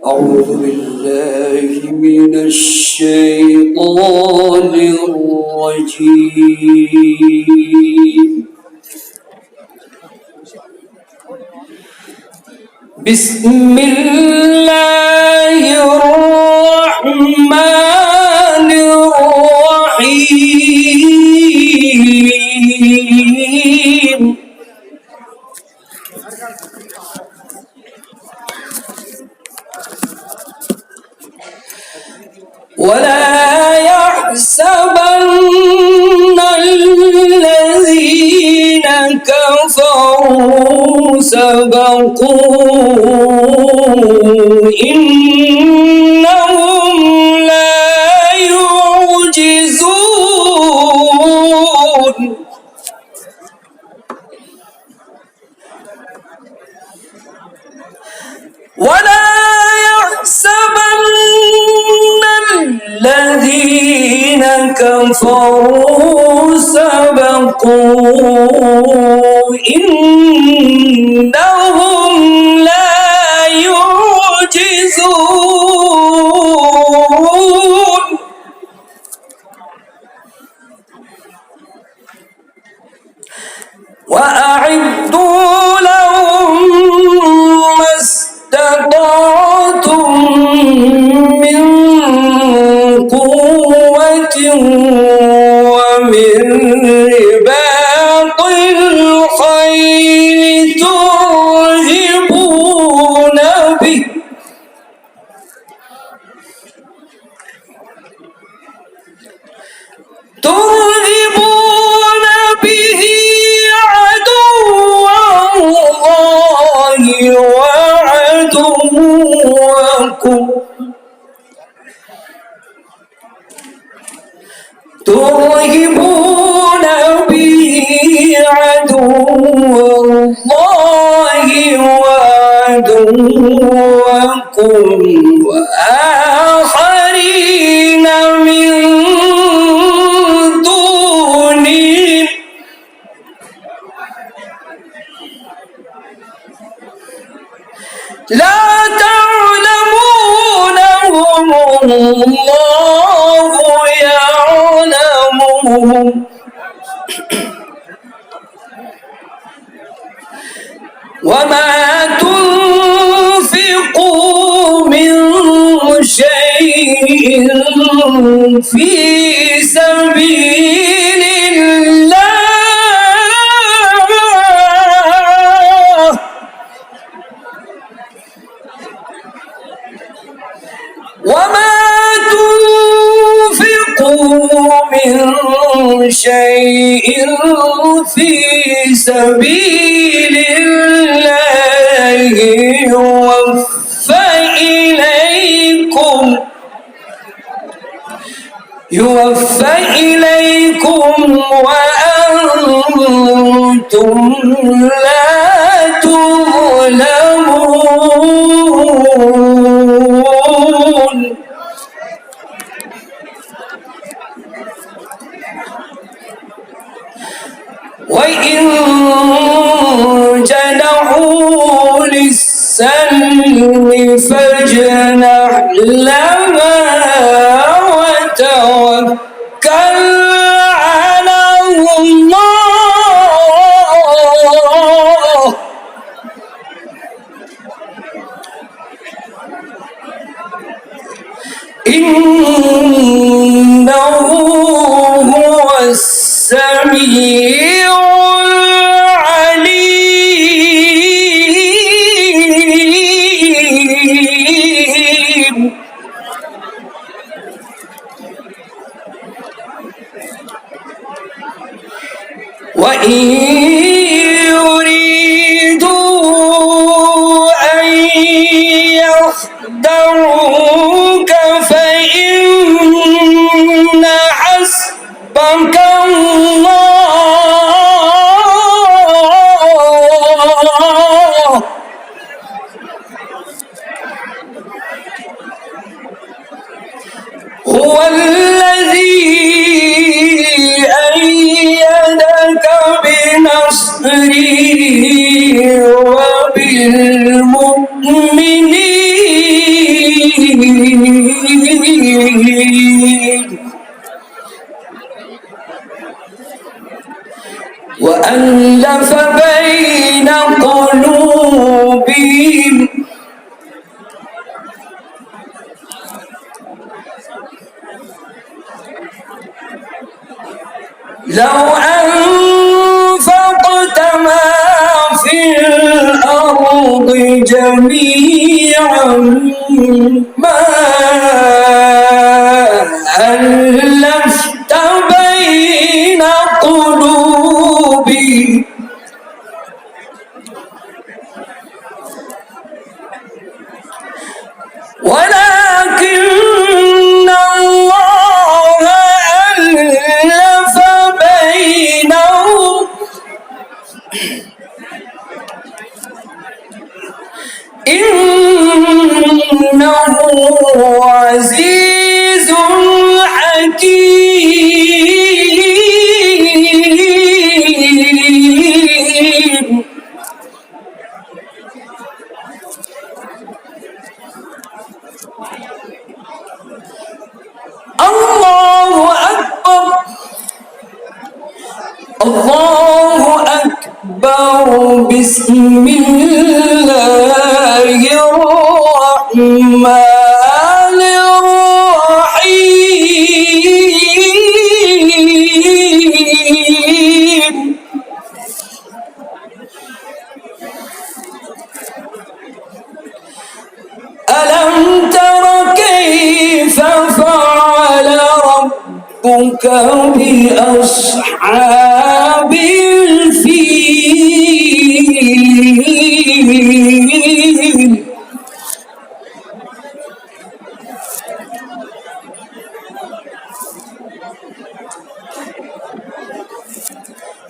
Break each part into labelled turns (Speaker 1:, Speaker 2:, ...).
Speaker 1: أعوذ بالله من الشيطان الرجيم. بسم الله الرحمن الرحيم. ولا يحسبن الذين كفروا سبقوا إنهم لا يعجزون. ولا يحسبن الذين كفروا سبقوا إنهم لا يعجزون. وأعدوا لهم ما استطعتم من قوة ومن رباط الخيل ترهبون به عدو الله وعدوكم ترهبون به عدو الله وعدوكم وآخرين من دونهم لا تعلمونهم الله يعلمهم وما تنفقوا من شيء في سبيل الله وما تنفقوا من شيء في سبيل الله يوفى إليكم وأنتم لا تظلمون. وإن جنحوا للسلم فاجنح لها وتوكل على الله إنه هو السميع العليم. وإن يريدوا أن يخدعوك فإن حسبك الله هو الذي أيدك بنصره وبالمؤمنين مبين لو أنفقت ما في الأرض جميعا ما ألفت بين قلوبي ولكن الله ألف بينهم إنه عزيز حكيم الله أكبر الله أكبر بسم الله الرحمن الرحيم ألم تر كيف فعل ربك بأصحاب الفيل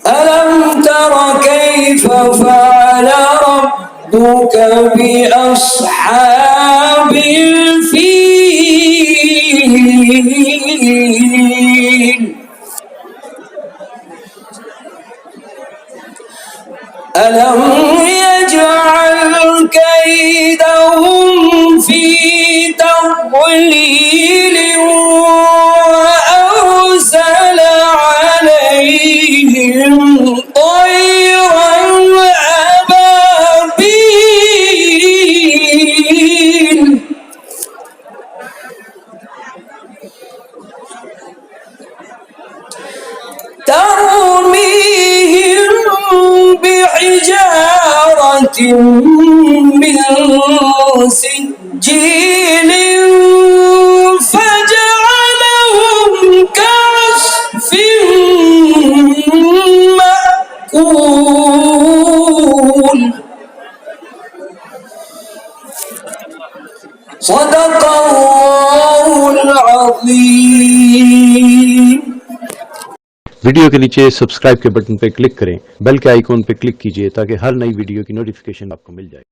Speaker 1: ألم تر كيف فعل ربك بأصحاب الفيل ألم يجعل كيدهم في تضليل وأرسل عليهم طيرا أبابيل ترميهم بحجارة من سجيل فجعلهم كعصف مأكول صدق الله العظيم।
Speaker 2: वीडियो के नीचे सब्सक्राइब के बटन पर क्लिक करें, बेल के आइकॉन पर क्लिक कीजिए ताकि हर नई वीडियो की नोटिफिकेशन आपको मिल जाए।